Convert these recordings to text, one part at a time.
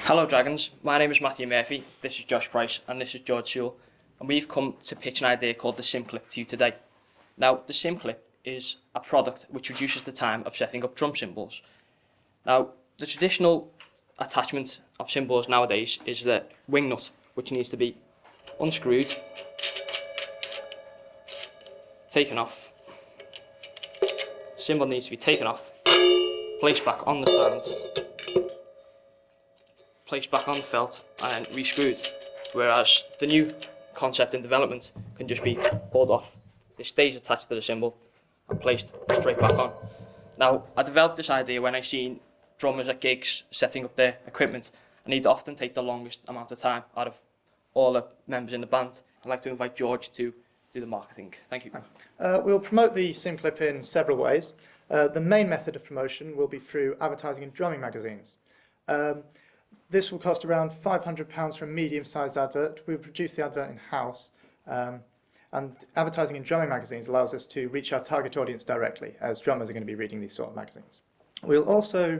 Hello Dragons, my name is Matthew Murphy, this is Josh Price and this is George Sewell, and we've come to pitch an idea called the CymClip to you today. Now the CymClip is a product which reduces the time of setting up drum cymbals. Now the traditional attachment of cymbals nowadays is the wing nut, which needs to be unscrewed, taken off, cymbal needs to be taken off, placed back on the stand, placed back on the felt and re-screwed, whereas the new concept in development can just be pulled off. This stays attached to the cymbal and placed straight back on. Now I developed this idea when I seen drummers at gigs setting up their equipment, and they'd often take the longest amount of time out of all the members in the band. I'd like to invite George to do the marketing. Thank you. We'll promote the CymClip in several ways. The main method of promotion will be through advertising in drumming magazines. This will cost around £500 for a medium-sized advert. We'll produce the advert in-house. And advertising in drumming magazines allows us to reach our target audience directly, as drummers are going to be reading these sort of magazines. We'll also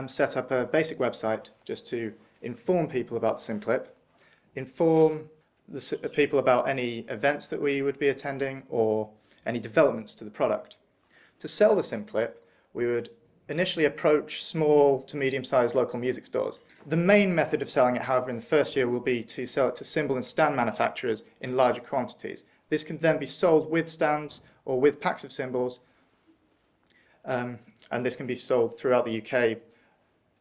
set up a basic website just to inform people about the CymClip, inform the people about any events that we would be attending or any developments to the product. To sell the CymClip, we would initially approach small to medium-sized local music stores. The main method of selling it, however, in the first year will be to sell it to cymbal and stand manufacturers in larger quantities. This can then be sold with stands or with packs of cymbals, and this can be sold throughout the UK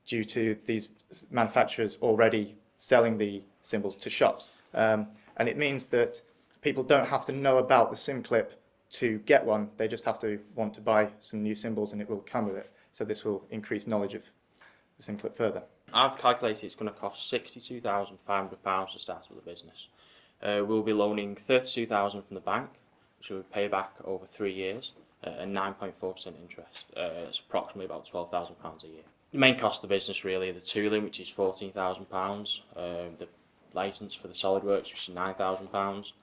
due to these manufacturers already selling the cymbals to shops. And it means that people don't have to know about the CymClip to get one, they just have to want to buy some new cymbals and it will come with it. So this will increase knowledge of the CymClip further. I've calculated it's going to cost £62,500 to start with the business. We'll be loaning £32,000 from the bank, which we'll pay back over 3 years at 9.4% interest. It's approximately about £12,000 a year. The main cost of the business really are the tooling, which is £14,000, the licence for the SolidWorks, which is £9,000,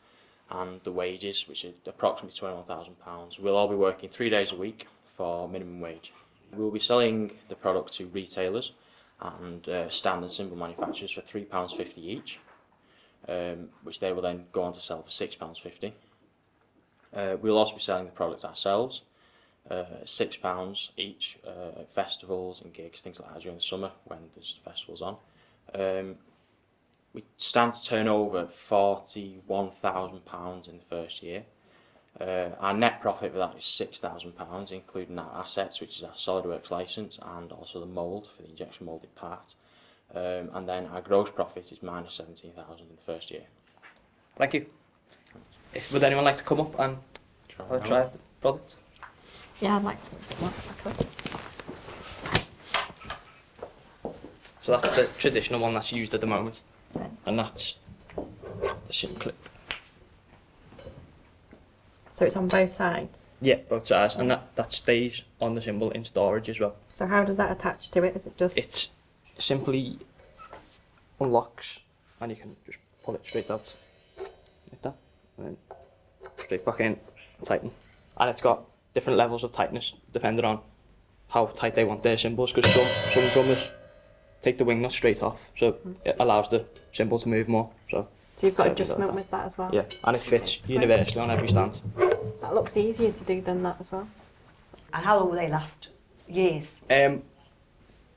and the wages, which are approximately £21,000. We'll all be working 3 days a week for minimum wage. We'll be selling the product to retailers and stand and cymbal manufacturers for £3.50 each, which they will then go on to sell for £6.50. We'll also be selling the product ourselves, £6 each at festivals and gigs, things like that during the summer when there's festivals on. We stand to turn over £41,000 in the first year. Our net profit for that is £6,000, including our assets, which is our SolidWorks licence and also the mould for the injection moulded part. And then our gross profit is minus £17,000 in the first year. Thank you. Would anyone like to come up and try the product? Yeah, I'd like to see what I could. So that's the traditional one that's used at the moment, Right. and that's the CymClip. So it's on both sides. Yeah, both sides, and that stays on the cymbal in storage as well. So how does that attach to it? Is it just... It simply unlocks and you can just pull it straight out like that, and then straight back in and tighten. And it's got different levels of tightness depending on how tight they want their cymbals, because some drummers take the wing nut straight off, so it allows the cymbal to move more. So you've got adjustment with that as well? Yeah, and it fits universally on every stand. That looks easier to do than that as well. And how long will they last? Years?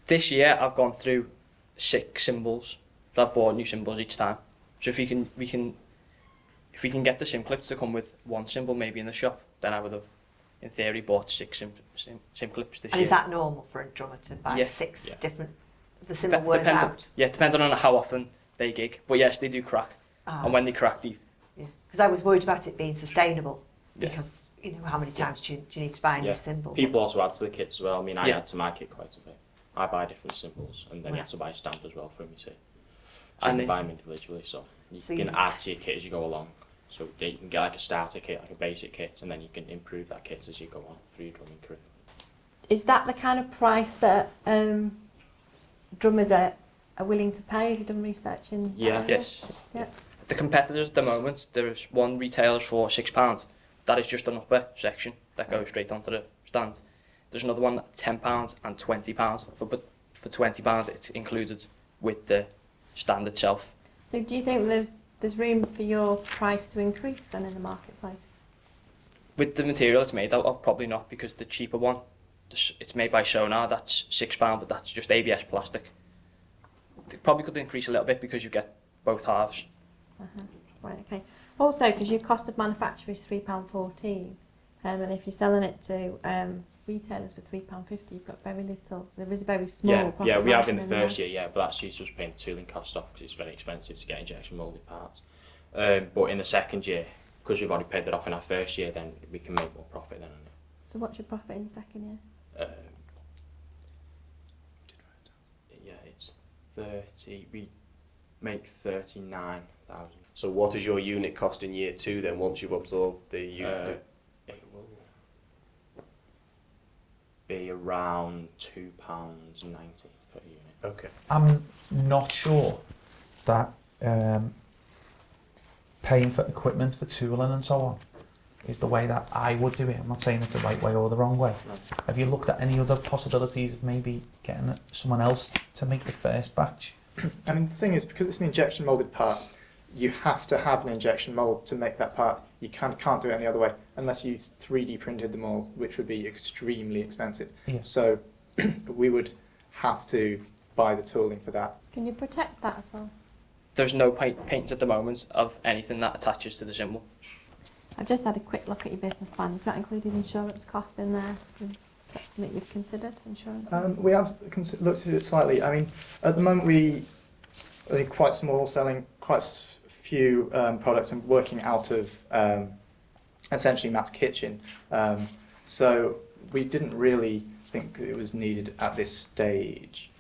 This year I've gone through 6 cymbals. So I've bought new cymbals each time. So if we can get the CymClips to come with one cymbal maybe in the shop, then I would have, in theory, bought 6 CymClips this year. And is that normal for a drummer to buy 6 different? The cymbal wears out? Depending on how often they gig. But yes, they do crack. And when they crack, Yeah, because I was worried about it being sustainable, because you know how many times do you need to buy a new cymbal? People also add to the kit as well. I mean, I add to my kit quite a bit. I buy different cymbals, and then you have to buy a stand as well for them, you see. So you can buy them individually, so you can add to your kit as you go along. So you can get like a starter kit, like a basic kit, and then you can improve that kit as you go on through your drumming career. Is that the kind of price that drummers are willing to pay? Have you done research in that area? Yes. Yeah. The competitors at the moment, there's one retailer for £6. That is just an upper section that goes straight onto the stand. There's another one at £10 and £20. But for £20, it's included with the stand itself. So do you think there's room for your price to increase then in the marketplace? With the material it's made out of, probably not, because the cheaper one, it's made by Sonar, that's £6, but that's just ABS plastic. It probably could increase a little bit because you get both halves. Right, okay. Also, because your cost of manufacture is £3.14, and if you're selling it to retailers for £3.50, you've got very little. There is a very small profit Yeah, we have margin in the there. first year, yeah, but that's just paying the tooling cost off because it's very expensive to get injection moulded parts. But in the second year, because we've already paid that off in our first year, then we can make more profit then on it. So what's your profit in the second year? Yeah, it's 30. We make 39,000. So what is your unit cost in year 2 then, once you've absorbed the unit? It will be around £2.90 per unit. Okay. I'm not sure that paying for equipment for tooling and so on is the way that I would do it. I'm not saying it's the right way or the wrong way. No. Have you looked at any other possibilities of maybe getting someone else to make the first batch? I mean, the thing is, because it's an injection moulded part, you have to have an injection mould to make that part. You can't do it any other way unless you 3D printed them all, which would be extremely expensive. Yeah. So we would have to buy the tooling for that. Can you protect that at all? There's no paints at the moment of anything that attaches to the symbol. I've just had a quick look at your business plan. You've not included insurance costs in there. Is that something you've considered, insurance? We have looked at it slightly. I mean, at the moment we are quite small, selling quite few products and working out of essentially Matt's kitchen. So we didn't really think it was needed at this stage.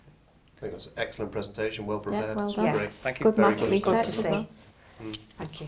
I think that's an excellent presentation, well prepared. Yeah, well It's done. great. Yes. Thank you. Good Very market good. research Good to as see. well. Thank you.